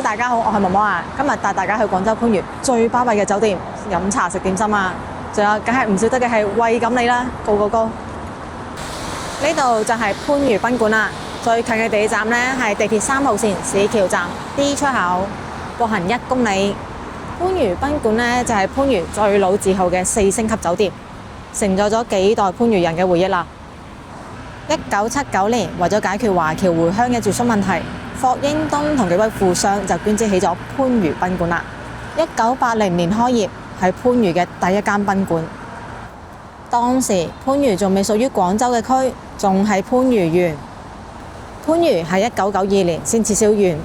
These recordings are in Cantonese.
Hello， 大家好，我係毛毛啊。今日帶大家去廣州番禺最巴閉嘅酒店飲茶食點心啊，仲有梗係唔少得嘅係惠錦利啦，Go Go Go！呢度就係番禺賓館啦，最近嘅地鐵站呢係地鐵3號線市橋站 D 出口，步行1公里。番禺賓館呢就係番禺最老字號嘅4星級酒店，承載咗幾代番禺人嘅回憶啦。1979年，為咗解決華僑回鄉嘅住宿問題，霍英東同幾位富商就捐資起咗番禺賓館啦。1980年開業，係番禺嘅第一間賓館。當時番禺仲未屬於廣州嘅區，仲係番禺縣。番禺係1992年先撤銷縣，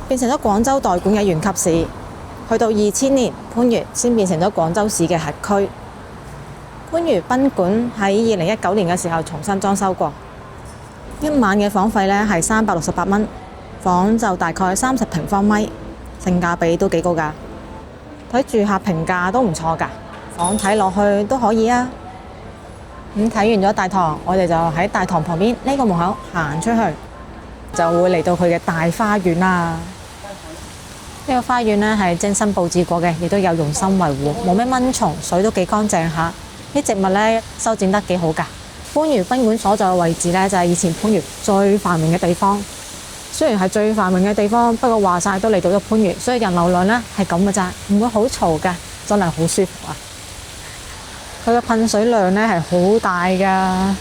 變成咗廣州代管嘅縣級市。去到2000年，番禺先變成咗廣州市嘅轄區。番禺賓館喺2019年嘅時候重新裝修過，一晚嘅房費呢係368蚊，房就大概30平方米，性價比都幾高㗎。睇住客評價都唔錯㗎，房睇落去都可以啊。咁睇完咗大堂，我哋就喺大堂旁邊呢個門口行出去，就會嚟到佢嘅大花園啦。呢個花園呢係精心佈置過嘅，亦都有用心維護，冇咩蚊蟲，水都幾乾淨下。啲植物呢修剪得幾好㗎。番禺賓館所在嘅位置呢，就係以前番禺最繁榮嘅地方。雖然係最繁榮嘅地方，不過話晒都嚟到咗番禺，所以人流量呢係咁嘅咋，唔會好嘈㗎，真係好舒服啊！佢嘅噴水量呢係好大㗎，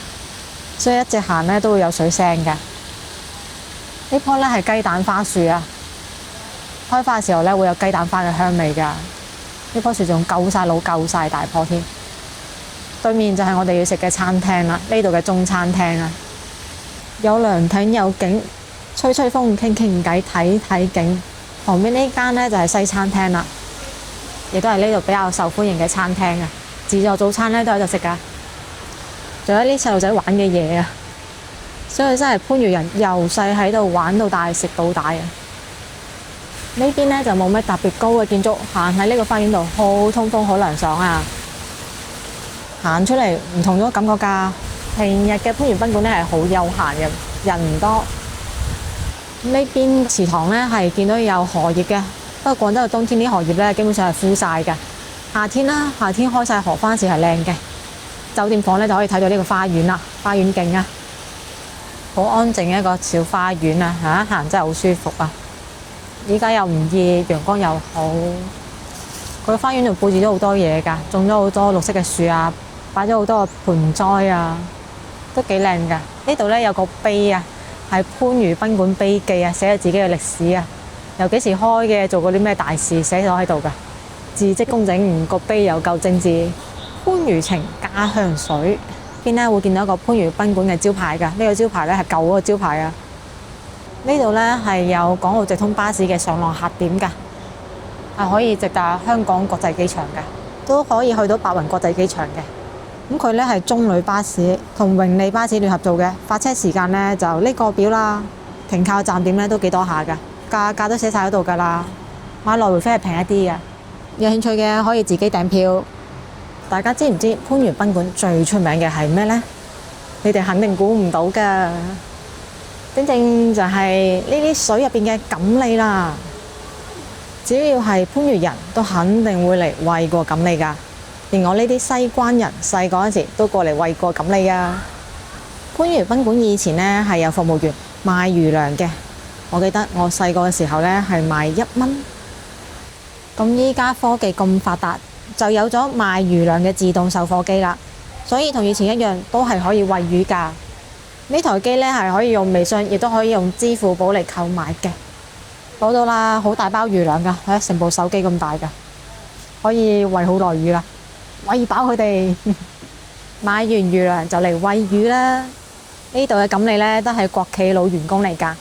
所以一直行呢都會有水聲㗎。呢棵呢係雞蛋花樹啊，開花嘅時候呢會有雞蛋花嘅香味㗎。呢棵樹仲夠晒老夠晒大棵添。對面就係我哋要食嘅餐廳啦，呢度嘅中餐廳啊，有涼亭有景，吹吹風傾傾偈睇睇景。旁邊呢間呢就係西餐廳啦，亦都係呢度比較受歡迎嘅餐廳啊。自助早餐呢都喺度食㗎，仲有啲細路仔玩嘅嘢啊，所以真係番禺人由細喺度玩到大，食到大啊。呢邊呢就冇咩特別高嘅建築，行喺呢個花園度好通風好涼爽啊。行出嚟唔同咗感覺㗎。平日嘅番禺賓館呢係好悠閒嘅，人唔多。呢邊池塘呢係見到有荷葉嘅，不過廣州嘅冬天啲荷葉呢基本上係枯晒嘅。夏天啦，夏天開晒荷花時係靚嘅。酒店房呢就可以睇到呢個花園啦，花園景啊，好安靜嘅一個小花園啊，行一行真係好舒服啊。依家又唔熱，陽光又好。佢個花園度佈置咗好多嘢㗎，種咗好多綠色嘅樹啊，擺咗好多個盆栽啊，都幾靚㗎。呢度呢有個碑啊，係番禺賓館碑記啊，寫咗自己嘅歷史啊，由幾時開嘅，做過啲咩大事，寫咗喺度㗎。字跡工整，個碑又夠精緻。番禺情家鄉水，邊呢會見到一個番禺賓館嘅招牌㗎。呢個招牌呢係舊嗰個招牌啊。呢度呢係有港澳直通巴士嘅上落客點㗎，係可以直達香港國際機場㗎，都可以去到白雲國際機場嘅。咁佢呢係中旅巴士同榮利巴士聯合做嘅，發車時間呢就呢個表啦，停靠站點呢都幾多下㗎，價格都寫晒喺度㗎啦。買來回飛係平一啲嘅，有興趣嘅可以自己訂票。大家知唔知番禺賓館最出名嘅係咩呢？你哋肯定估唔到㗎，正正就係呢啲水入邊嘅錦鯉啦。只要係番禺人都肯定會嚟餵過錦鯉㗎，連我呢啲西關人細個嗰陣時都過嚟餵過錦鯉㗎。番禺賓館以前呢係有服務員賣魚糧嘅，我記得我細個嘅時候呢係賣1蚊。咁依家科技咁發達，就有咗賣魚糧嘅自動售貨機啦，所以同以前一樣都係可以餵魚㗎。呢台機呢係可以用微信，亦都可以用支付寶嚟購買嘅。攞到啦，好大包魚糧㗎，成部手機咁大㗎，可以餵好耐魚啦，餵飽佢哋。買完魚糧就嚟餵魚啦。呢度嘅錦鯉呢都係國企老員工嚟㗎，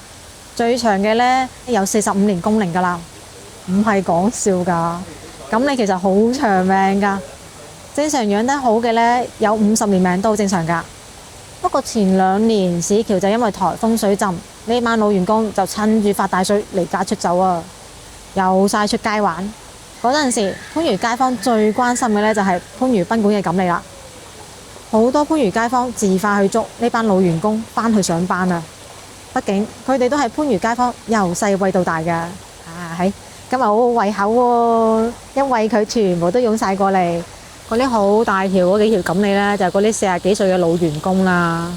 最長嘅呢有45年工齡㗎啦，唔係講笑㗎。錦鯉其實好長命㗎，正常養得好嘅呢有50年命都好正常㗎。不過前2年市橋就因為颱風水浸，呢班老員工就趁住發大水離家出走啊，又晒出街玩。嗰陣時，番禺街坊最關心嘅呢就係番禺賓館嘅錦鯉啦。好多番禺街坊自發去捉呢班老員工翻去上班啊。畢竟佢哋都係番禺街坊由細餵到大㗎。係今日好好胃口喎，一餵佢全部都湧晒過嚟。嗰啲好大條嗰幾條錦鯉咧，就係嗰啲40幾歲嘅老員工啦。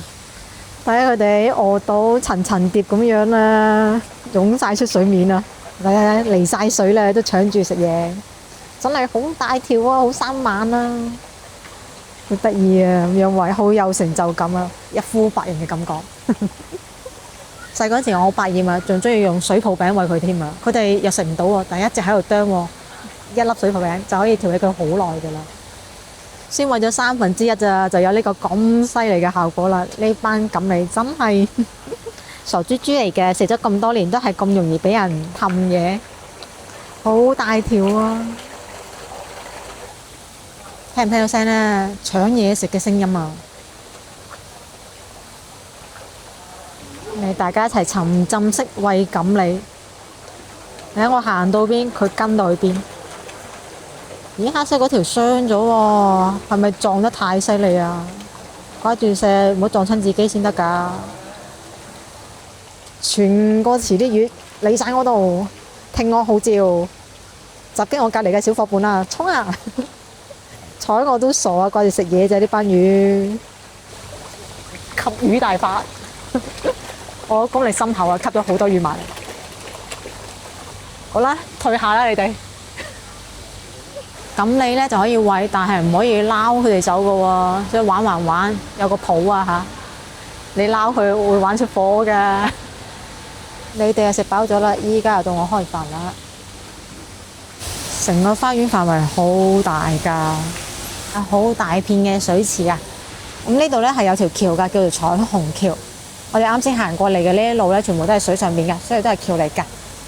睇下佢哋餓到層層疊咁樣啦，湧晒出水面啊！睇下離晒水啦，都搶住食嘢，真係好大條啊，好生猛啊，好得意啊！咁樣餵好有成就感啊，一呼百應嘅感覺。細嗰陣時我好百厭啊，仲中意用水泡餅餵佢添啊！佢哋又食唔到喎，但係一直喺度啄喎，一粒水泡餅就可以調起佢好耐㗎啦。先餵咗1/3咋，就有呢個咁犀利嘅效果啦！呢班錦鯉真係傻豬豬嚟嘅，食咗咁多年都係咁容易俾人氹嘢，好大條啊！聽唔聽到聲呢？搶嘢食嘅聲音啊！嚟大家一齊沉浸式餵錦鯉。睇我行到邊，佢跟到去邊。咦，黑色嗰條傷咗喎，係咪撞得太犀利啊？掛住射，唔好撞親自己先得㗎。全個池啲魚嚟晒我度，聽我號召，襲擊我隔離嘅小夥伴啊！衝啊！睬我都傻啊，掛住食嘢啫呢班魚，吸魚大法。我公你心口啊，吸咗好多魚埋嚟。好啦，退下啦你哋。咁你咧就可以餵，但係唔可以撈佢哋走噶喎。所以玩，有個譜啊嚇。你撈佢會玩出火㗎。你哋又食飽咗啦，依家又到我開飯啦。成個花園範圍好大㗎，好大片嘅水池啊。咁呢度咧係有條橋㗎，叫做彩虹橋。我哋啱先行過嚟嘅呢啲路咧，全部都係水上面嘅，所以都係橋嚟㗎。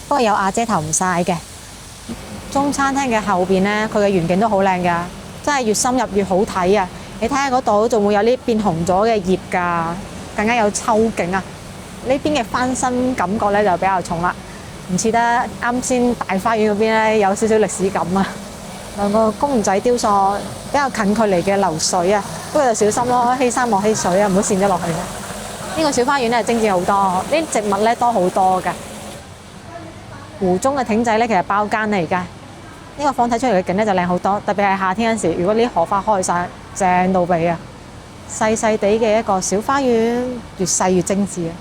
不過有瓦遮頭唔晒嘅。中餐廳嘅後邊呢，佢嘅園景都好靚㗎，真係越深入越好睇啊！你睇下嗰度仲會有啲變紅咗嘅葉㗎，更加有秋景啊！呢邊嘅翻新感覺咧就比較重啦，唔似得啱先大花園嗰邊咧有少少歷史感啊！兩個公仔雕塑比較近距離嘅流水啊，不過就小心咯，欺山莫欺水啊，唔好跣咗落去。呢個小花園咧精緻好多，呢啲植物咧多好多㗎。湖中嘅艇仔咧其實包間嚟㗎。呢個房睇出嚟嘅景咧就靚好多，特別係夏天嗰時，如果呢啲荷花開晒，正到痹啊！細細地嘅一個小花園，越細越精緻啊！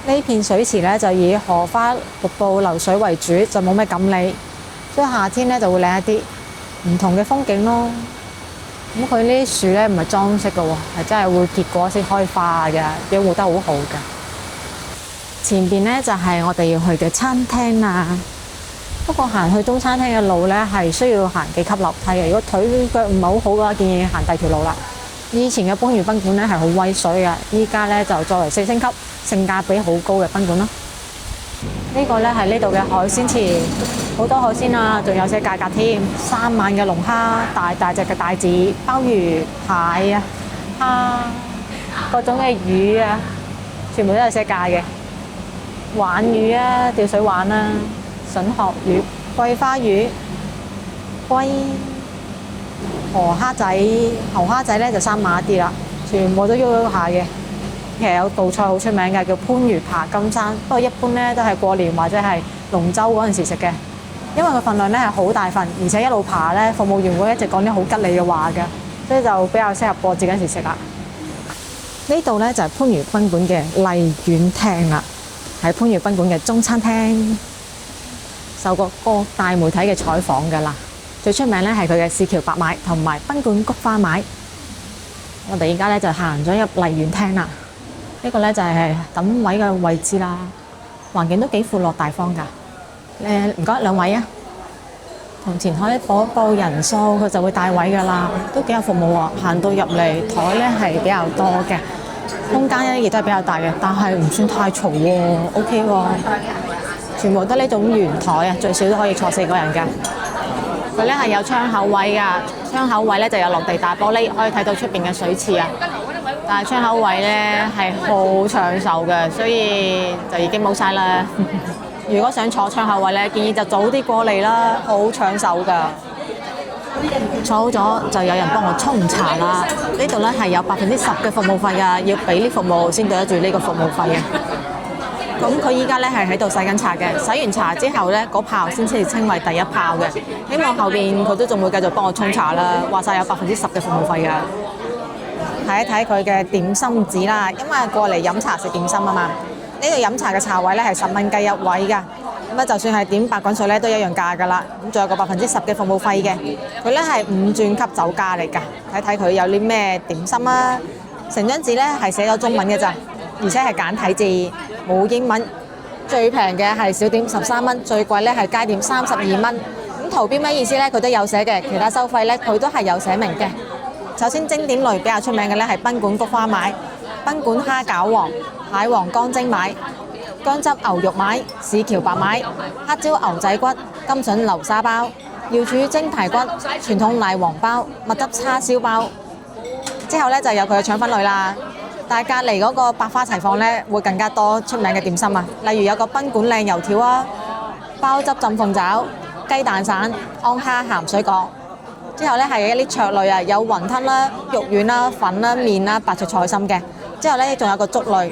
呢片水池咧就以荷花瀑布流水為主，就冇咩錦鯉，所以夏天咧就會靚一啲，唔同嘅風景咯。咁佢呢啲樹咧唔係裝飾嘅喎，係真係會結果先開花嘅，養護得好好嘅。前邊咧就係我哋要去嘅餐廳啦。不過行去中餐廳嘅路咧係需要行幾級樓梯嘅，如果腿腳唔係好好嘅話，建議行第二條路啦。以前嘅番禺賓館咧係好威水嘅，依家咧就作為4星級，性價比好高嘅賓館咯。呢個咧係呢度嘅海鮮池，好多海鮮啊，仲有些價格添，3萬嘅龍蝦，大隻嘅帶子、鮑魚、蟹啊、蝦，各種嘅魚啊，全部都有些價嘅。鯇魚啊，釣水鯇啊。筍殼魚、桂花魚、龜、河蝦仔、牛蝦仔咧就3碼一啲啦，全部都喐下嘅。其實有道菜好出名嘅，叫番禺扒金山，不過一般咧都係過年或者係龍舟嗰陣時食嘅，因為佢份量咧係好大份，而且一路扒咧，服務員會一直講啲好吉利嘅話嘅，所以就比較適合過節嗰陣時食啦。呢度咧就係番禺賓館嘅荔園廳啦，係番禺賓館嘅中餐廳。受過各大媒體嘅採訪㗎啦，最出名咧係佢嘅市橋白米同埋賓館菊花米。我哋而家咧就行咗入荔園廳啦，呢個咧就係等位嘅位置啦，環境都幾闊落大方㗎。唔該兩位啊，同前台報人數，佢就會帶位㗎啦，都幾有服務喎。行到入嚟台咧係比較多嘅，空間咧亦都係比較大嘅，但係唔算太嘈喎，OK 喎。全部得呢種圓台啊，最少都可以坐4個人㗎。佢咧係有窗口位㗎，窗口位咧就有落地大玻璃，可以睇到出邊嘅水池啊。但係窗口位咧係好搶手嘅，所以就已經冇晒啦。如果想坐窗口位咧，建議就早啲過嚟啦，好搶手㗎。坐好咗就有人幫我沖茶啦。呢度咧係有10%嘅服務費㗎，要俾啲服務先對得住呢個服務費嘅。咁佢依家咧係喺度洗緊茶嘅，洗完茶之後咧，嗰泡先至稱為第一泡嘅。希望後邊佢都仲會繼續幫我沖茶啦，話晒有10%嘅服務費㗎。睇一睇佢嘅點心紙啦，因為過嚟飲茶食點心啊嘛。呢度飲茶嘅茶位咧係10蚊雞一位㗎。咁啊，就算係點白滾水咧都一樣價㗎啦。咁仲有個10%嘅服務費嘅。佢咧係5鑽級酒家嚟㗎。睇睇佢有啲咩點心啊。成張紙咧係寫咗中文嘅咋，而且係簡體字，冇英文。最平嘅係小點13蚊，最貴咧係街點32蚊。咁圖標咩意思咧？佢都有寫嘅，其他收費咧佢都係有寫明嘅。首先蒸點類比較出名嘅咧係賓館菊花買、賓館蝦餃王、蟹黃乾蒸買、薑汁牛肉買、市橋白買、黑椒牛仔骨、甘筍流沙包、瑤柱蒸排骨、傳統奶黃包、蜜汁叉燒包。之後咧就有佢嘅腸粉類啦。但係隔離嗰個百花齊放咧，會更加多出名嘅點心啊！例如有個賓館靚油條啊、包汁浸鳳爪、雞蛋散、安蝦鹹水角。之後咧係一啲桌類啊，有雲吞啦、肉丸啦、粉啦、麵啦、白灼菜心嘅。之後咧仲有個粥類。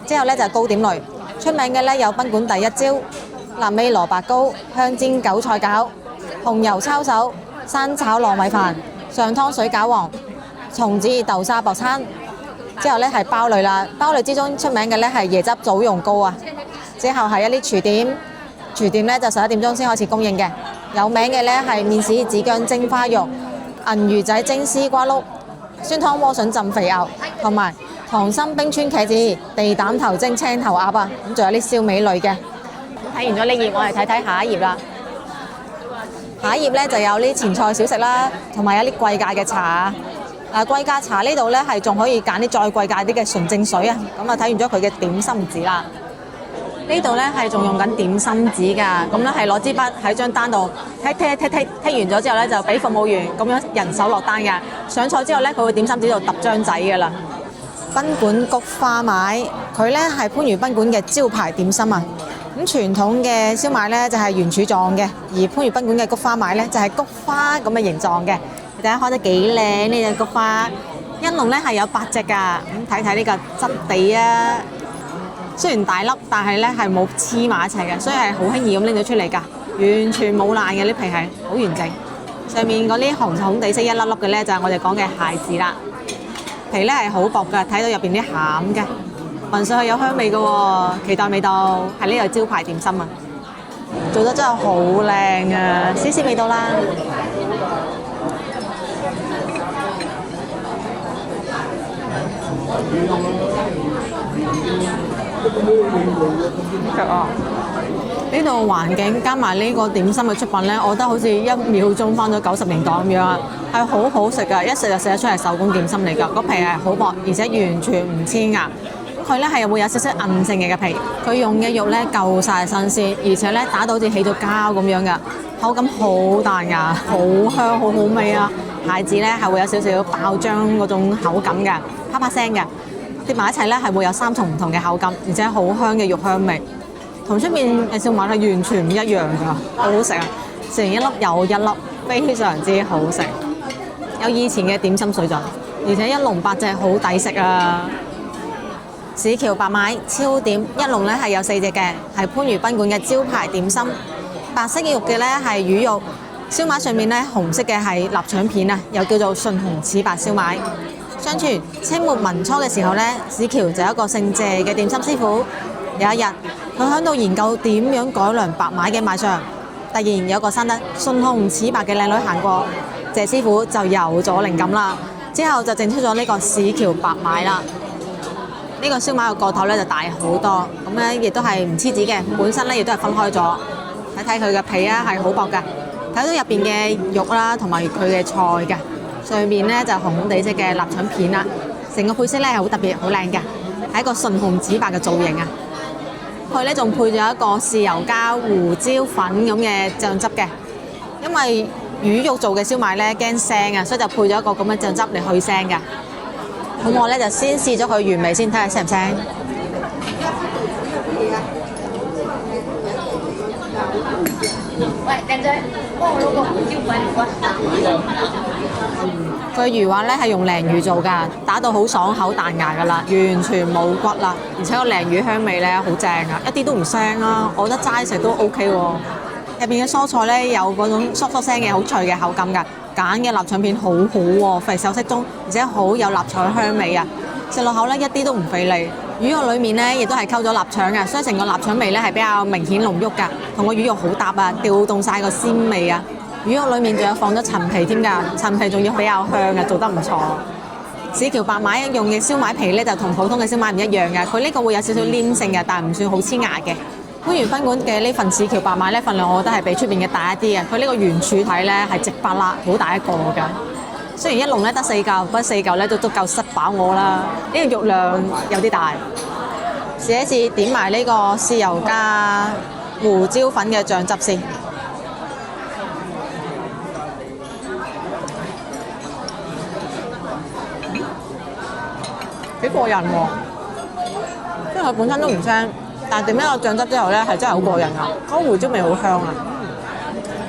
之後咧就係糕點類，出名嘅咧有賓館第一招、臘味蘿蔔糕、香煎韭菜餃、紅油抄手、生炒糯米飯、上湯水餃王、松子豆沙薄餐。之後咧係包類啦，包類之中出名嘅咧係椰汁棗蓉糕啊。之後係一啲廚點，廚點咧就11點鐘先開始供應嘅。有名嘅咧係麵豉子薑蒸花肉、銀魚仔蒸絲瓜碌、酸湯萵筍浸肥牛，同埋溏心冰川茄子、地膽頭蒸青頭鴨啊。咁仲有啲燒味類嘅。睇完咗呢頁，我哋睇睇下一頁啦。下一頁咧就有啲前菜小食啦，同埋有啲貴價嘅茶。貴價茶呢度咧係仲可以揀啲再貴價啲嘅純正水啊！咁啊睇完咗佢嘅點心紙啦，呢度咧係仲用緊點心紙㗎，咁咧係攞支筆喺張單度剔完咗之後咧就俾服務員咁樣人手落單㗎。上菜之後咧佢會點心紙度揼張仔㗎啦。賓館菊花買，佢咧係番禺賓館嘅招牌點心啊！咁傳統嘅燒賣咧就係圓柱狀嘅，而番禺賓館嘅菊花買咧就係菊花咁嘅形狀嘅。大家開得幾靚呢隻菊花，一籠咧係有8隻㗎。咁睇睇呢個質地啊，雖然大粒，但係咧係冇黐埋一齊嘅，所以係好輕易咁拎到出嚟㗎，完全冇爛嘅，啲皮係好完整。上面嗰啲紅紅地色一粒粒嘅咧就係我哋講嘅蟹子啦，皮咧係好薄㗎，睇到入邊啲餡嘅，聞上去有香味㗎喎，期待味道，係呢個招牌點心啊！做得真係好靚啊，試試味道啦〜呢度環境加埋呢個點心嘅出品呢，我覺得好似1秒鐘翻咗90年代咁樣啊，係好好食噶，一食就食得出係手工點心嚟噶，個皮係好薄，而且完全唔黐牙。佢呢係會有少少韌性嘅皮，佢用嘅肉呢夠晒新鮮，而且呢打到好似起咗膠咁樣噶，口感好彈牙，好香，好好味啊！蟹子呢係會有少少爆漿嗰種口感嘅，啪啪聲嘅。疊埋一齊咧，係會有3重唔同嘅口感，而且好香嘅肉香味，同出面嘅燒賣係完全唔一樣㗎，好好食啊！食完一粒又一粒，非常之好食，有以前嘅點心水準，而且一籠8隻，好抵食啊！市橋白買超點一籠咧係有4隻嘅，係番禺賓館嘅招牌點心。白色嘅肉嘅咧係魚肉，燒賣上面咧紅色嘅係臘腸片啊，又叫做順紅柿白燒賣。相傳清末民初嘅時候呢，市橋就有一個姓謝嘅點心師傅。有一日，佢喺度研究點樣改良白買嘅賣相，突然有個生得順紅柿白嘅靚女行過，謝師傅就有咗靈感啦。之後就整出咗呢個市橋白買啦。呢個燒賣嘅個頭咧就大好多，咁咧亦都係唔黐紙嘅，本身咧亦都係分開咗。睇睇佢嘅皮啊，係好薄㗎，睇到入邊嘅肉啦，同埋佢嘅菜㗎。上面咧就紅紅地色嘅臘腸片啦，成個配色咧係好特別、好靚嘅，係一個順紅柿白嘅造型啊！佢咧仲配咗一個豉油加胡椒粉咁嘅醬汁嘅，因為魚肉做嘅燒賣咧驚腥啊，所以就配咗一個咁嘅醬汁嚟去腥嘅。咁我咧就先試咗佢原味先，睇下腥唔腥。佢魚滑咧係用鯪魚做㗎，打到好爽口彈牙㗎啦，完全冇骨啦，而且個鯪魚香味咧好正啊，一啲都唔腥啦，我覺得齋食都 OK 喎。入邊嘅蔬菜咧有嗰種嗦嗦聲嘅好脆嘅口感㗎，揀嘅臘腸片好好喎，肥瘦適中，而且好有臘腸香味啊，食落口咧一啲都唔肥膩。魚肉裡面咧亦都係溝咗臘腸嘅，所以成個臘腸味咧係比較明顯濃郁㗎，同個魚肉好搭啊，調動晒個鮮味啊。魚肉裡面仲有放咗陳皮添㗎，陳皮仲要比較香嘅，做得唔錯。市橋白馬用嘅燒賣皮咧就同普通嘅燒賣唔一樣嘅，佢呢個會有少少黏性嘅，但係唔算好黐牙嘅。番禺賓館嘅呢份市橋白馬咧份量，我覺得係比出邊嘅大一啲嘅。佢呢個圓柱體咧係直白啦，好大一個㗎。雖然一籠咧得4嚿，不過4嚿咧都足夠塞飽我啦。呢個肉量有啲大。試一試點埋呢個豉油加胡椒粉嘅醬汁先。幾過癮喎！因為佢本身都唔腥，但係點咗個醬汁之後咧，係真係好過癮啊！嗰個胡椒味好香啊！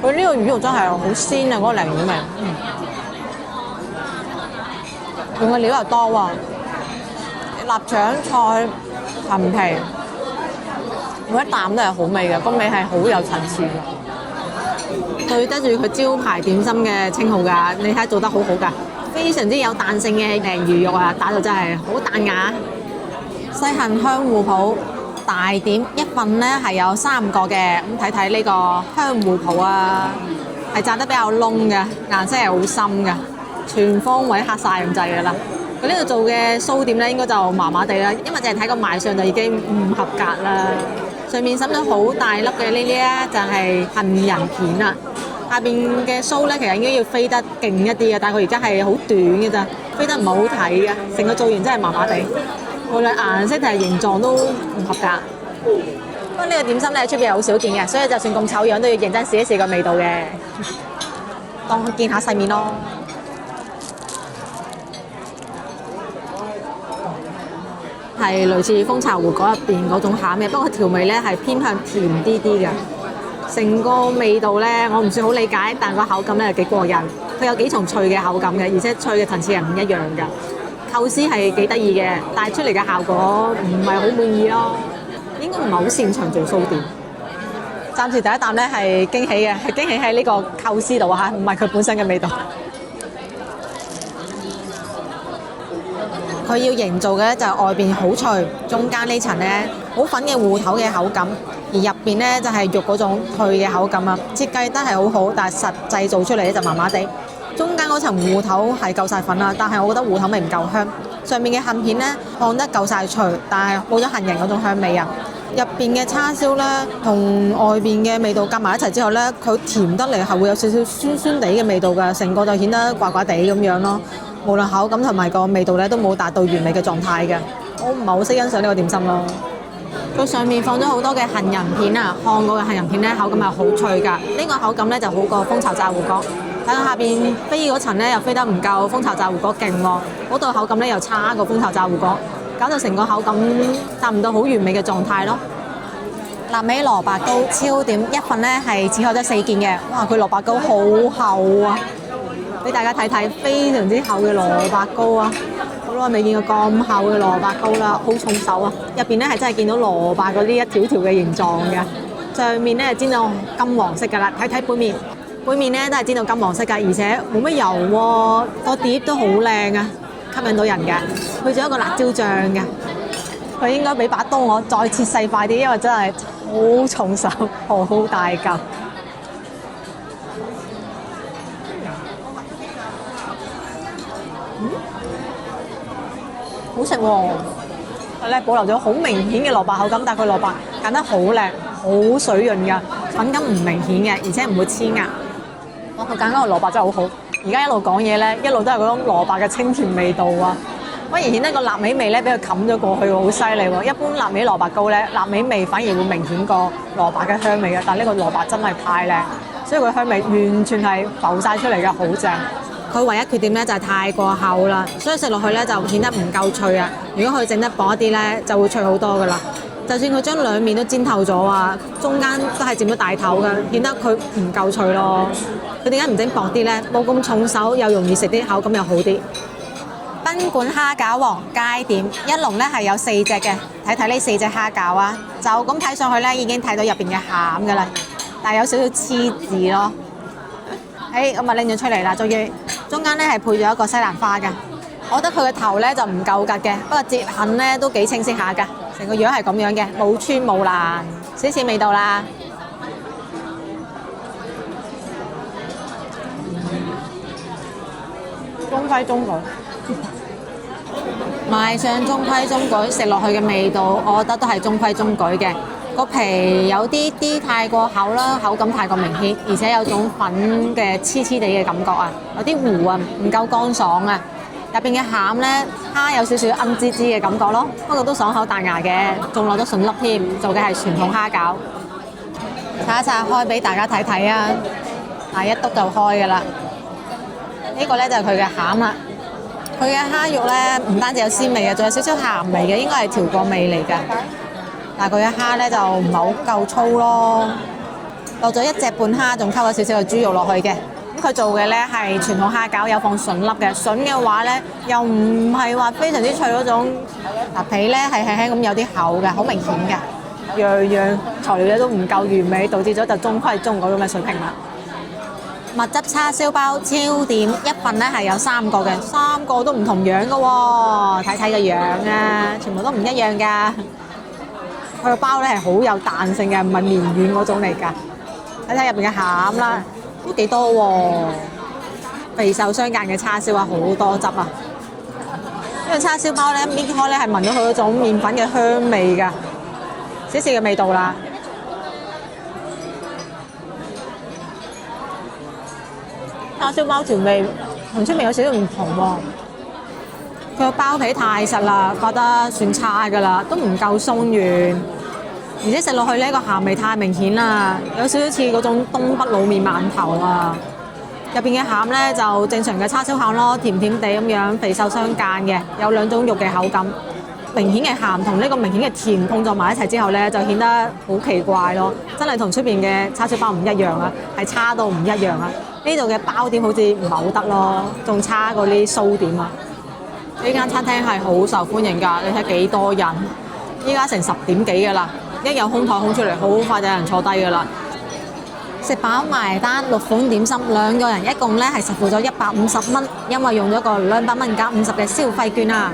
佢呢個魚肉真係好鮮啊！嗰個鯪魚味，用嘅料又多喎，臘腸、菜、陳皮，每一啖都係好味嘅，個味係好有層次嘅。佢得住佢招牌點心嘅稱號㗎，你睇做得好好㗎。非常之有彈性嘅鯪魚肉啊，打到真係好彈牙。西杏香芋泡大點一份咧係有3個嘅，咁睇睇呢個香芋泡啊，係炸得比較燶嘅，顏色係好深嘅，全方位黑晒咁滯㗎啦。佢呢度做嘅酥點咧應該就麻麻地啦，因為淨係睇個賣相就已經唔合格啦。上面滲咗好大粒嘅呢啲咧就係杏仁片啦。下邊嘅酥咧，其實應該要飛得勁一啲嘅，但係佢而家係好短嘅咋，飛得唔係好睇嘅，成個造型真係麻麻地，無論顏色定係形狀都唔合格。不過呢個點心咧喺出邊係好少見嘅，所以就算咁醜樣都要認真試一試個味道嘅，當見下世面咯。係類似蜂巢胡果入邊嗰種餡嘅，不過調味咧係偏向甜啲啲嘅。成個味道咧，我唔算好理解，但個口感咧係幾過癮。佢有幾重脆嘅口感嘅，而且脆嘅層次係唔一樣㗎。構思係幾得意嘅，但係出嚟嘅效果唔係好滿意咯。應該唔係好擅長做酥點。暫時第一啖咧係驚喜嘅，係驚喜喺呢個構思度嚇，唔係佢本身嘅味道。佢要營造嘅就係外邊好脆，中間呢層咧好粉嘅芋頭嘅口感，而入邊咧就係肉嗰種脆嘅口感啊！設計得係好好，但係實際做出嚟咧就麻麻地。中間嗰層芋頭係夠晒粉啦，但係我覺得芋頭味唔夠香。上面嘅杏片咧放得夠晒脆，但係冇咗杏仁嗰種香味啊！入邊嘅叉燒咧同外邊嘅味道夾埋一齊之後咧，佢甜得嚟係會有少少酸酸地嘅味道㗎，成個就顯得怪怪地咁樣咯。無論口感同埋個味道咧都冇達到完美嘅狀態嘅，我唔係好識欣賞呢個點心咯。佢上面放咗好多嘅杏仁片啊，烘過嘅杏仁片咧口感係好脆㗎，呢個口感咧就好過蜂巢炸芋角。睇下下邊飛嗰層咧又飛得唔夠蜂巢炸芋角勁喎，嗰度口感咧又差過蜂巢炸芋角，搞到成個口感達唔到好完美嘅狀態咯。臘味蘿蔔糕超點一份咧係只開得4件嘅，哇！佢蘿蔔糕好厚啊！俾大家睇睇，非常之厚嘅蘿蔔糕啊！好耐未見過咁厚嘅蘿蔔糕啦，好重手啊！入邊咧係真係見到蘿蔔嗰啲一條條嘅形狀嘅，上面咧煎到金黃色㗎啦，睇睇背面，背面咧都係煎到金黃色㗎，而且冇乜油喎，個碟都好靚啊，吸引到人嘅。佢仲有一個辣椒醬嘅，佢應該俾把刀我再切細塊啲，因為真係好重手，好大嚿。好食喎！佢咧保留咗好明顯嘅蘿蔔口感，但係佢蘿蔔揀得好靚，好水潤㗎，粉感唔明顯嘅，而且唔會黐牙。哇！佢揀嗰個蘿蔔真係好好。而家一路講嘢咧，一路都係嗰種蘿蔔嘅清甜味道啊，反而顯得個臘味味咧俾佢冚咗過去喎，好犀利喎！一般臘味蘿蔔糕咧，臘味味反而會明顯過蘿蔔嘅香味嘅，但係呢個蘿蔔真係太靚，所以佢香味完全係浮晒出嚟嘅，好正。佢唯一缺點咧就係太過厚啦，所以食落去咧就顯得唔夠脆啊！如果佢整得薄一啲咧，就會脆好多噶啦。就算佢將兩面都煎透咗啊，中間都係佔咗大頭㗎，顯得佢唔夠脆咯。佢點解唔整薄啲呢？冇咁重手，又容易食啲，口感又好啲。賓館蝦餃王街點一籠呢係有4隻嘅，睇睇呢4隻蝦餃啊，就咁睇上去呢已經睇到入邊嘅餡㗎啦，但係有少少黐字咯。咁啊拎咗出嚟啦，終於中間呢係配咗一個西蘭花㗎。我覺得佢嘅頭呢就唔夠格嘅，不過折痕呢都幾清晰下㗎，成個樣係咁樣嘅，冇穿冇爛，少少味道啦。中規中矩，賣相中規中矩，食落去嘅味道，我覺得都係中規中矩嘅。個皮有啲太過厚啦，口感太過明顯，而且有種粉嘅黐黐地嘅感覺啊，有啲糊啊，唔夠乾爽啊。入邊嘅餡呢，蝦有少少奄滋滋嘅感覺咯，不過都爽口彈牙嘅，仲落咗筍粒添，做嘅係傳統蝦餃。拆一拆開俾大家睇睇啊，一篤就開㗎啦。呢個呢就係佢嘅餡啦，佢嘅蝦肉呢唔單止有鮮味嘅，仲有少少鹹味嘅，應該係調過味嚟㗎。但係佢嘅蝦呢就唔係好夠粗咯，落咗1隻半蝦，仲溝咗少少嘅豬肉落去嘅。咁佢做嘅呢係傳統蝦餃，有放筍粒嘅。筍嘅話呢，又唔係話非常之脆嗰種，皮呢係輕輕咁有啲厚嘅，好明顯嘅。樣樣材料都唔夠完美，導致咗就中規中矩咁嘅水平啦。蜜汁叉燒包超點，一份呢係有3個嘅，3個都唔同樣嘅喎，睇睇個樣啊，全部都唔一樣㗎。佢個包呢係好有彈性嘅，唔係綿軟嗰種嚟㗎。睇睇入邊嘅餡啦，都幾多喎，肥瘦相間嘅叉燒啊，好多汁啊！呢個叉燒包呢，搣開呢係聞到佢嗰種麵粉嘅香味㗎，少少嘅味道啦。叉燒包條味同出面有少少唔同喎，佢個包皮太實啦，覺得算差㗎啦，都唔夠鬆軟，而且食落去呢個鹹味太明顯啦，有少少似嗰種東北老麵饅頭啊。入邊嘅餡呢就正常嘅叉燒餡咯，甜甜地咁樣，肥瘦相間嘅，有2種肉嘅口感。明顯嘅鹹同呢個明顯嘅甜碰撞埋一齊之後呢，就顯得好奇怪咯，真係同出邊嘅叉燒包唔一樣啊，係差到唔一樣啊！呢度嘅包點好似唔係好得咯，仲差過啲酥點啊！呢間餐廳係好受歡迎㗎，你睇幾多人？依家成10點幾㗎啦，一有空台空出嚟，好快就有人坐低㗎啦。食飽埋單6款點心，2個人一共呢係實付咗150蚊，因為用咗個200蚊加50嘅消費券啊！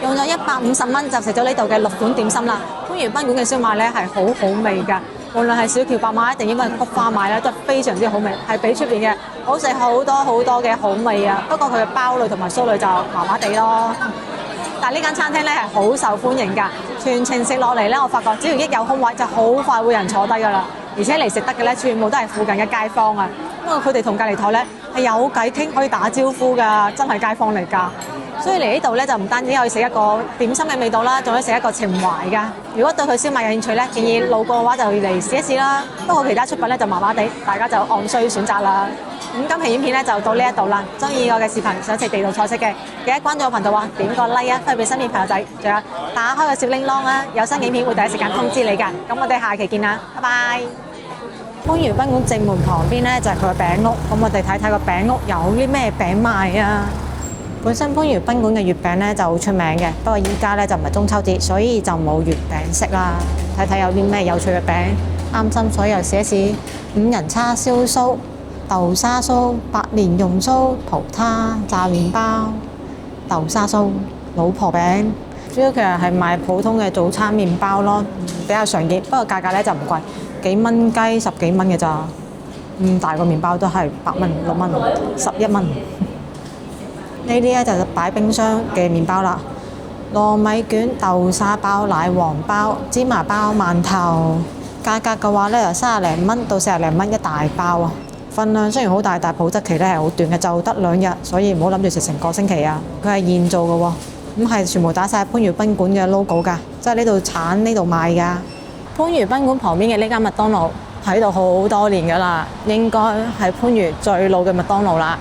用咗150蚊就食咗呢度嘅6款點心啦。番禺賓館嘅燒賣呢係好好味㗎，無論係小橋白馬定因為菊花賣咧，都非常之好味，係比出邊嘅好食好多好多嘅好味啊！不過佢嘅包類同埋酥類就麻麻地咯。但係呢間餐廳呢係好受歡迎㗎，全程食落嚟呢，我發覺只要一有空位就好快會有人坐低㗎啦，而且嚟食得嘅呢，全部都係附近嘅街坊啊，因為佢哋同隔離台呢係有偈傾，可以打招呼㗎，真係街坊嚟㗎。所以嚟呢度呢，就唔單止可以食一個點心嘅味道啦，仲可以食一個情懷㗎。如果對佢燒賣有興趣呢，建議路過嘅話就嚟試一試啦。不過其他出品呢就麻麻地，大家就按需選擇啦。咁今期影片呢就到呢一度啦。中意我嘅視頻，想食地道菜式嘅，記得關注我頻道啊，點個 like 啊，推俾身邊朋友仔，仲有打開個小鈴鐺啊，有新影片會第一時間通知你㗎。咁我哋下期見啦，拜拜。番禺賓館正門旁邊呢就係佢嘅餅屋，咁我哋睇睇個餅屋有啲咩餅賣啊。本身番禺賓館嘅月餅呢就好出名嘅，不過依家呢就唔係中秋節，所以就冇月餅食啦。睇睇有啲咩有趣嘅餅，啱心水又試一試。5仁叉燒酥、豆沙酥、白蓮蓉酥、葡撻、炸麵包、豆沙酥、老婆餅。主要其實係賣普通嘅早餐麵包咯，比較常見，不過價格呢就唔貴，幾蚊雞10幾蚊嘅咋。大個麵包都係8蚊、6蚊、11蚊。呢啲咧就擺冰箱嘅麵包啦，糯米卷、豆沙包、奶黃包、芝麻包、饅頭，價格嘅話咧由30零蚊到40零蚊一大包啊。份量雖然好大，但係保質期咧係好短嘅，就得2日，所以唔好諗住食成個星期啊。佢係現做嘅喎，咁係全部打晒番禺賓館嘅 logo 㗎，即係呢度產呢度賣㗎。番禺賓館旁邊嘅呢間麥當勞喺度好多年㗎啦，應該係番禺最老嘅麥當勞啦。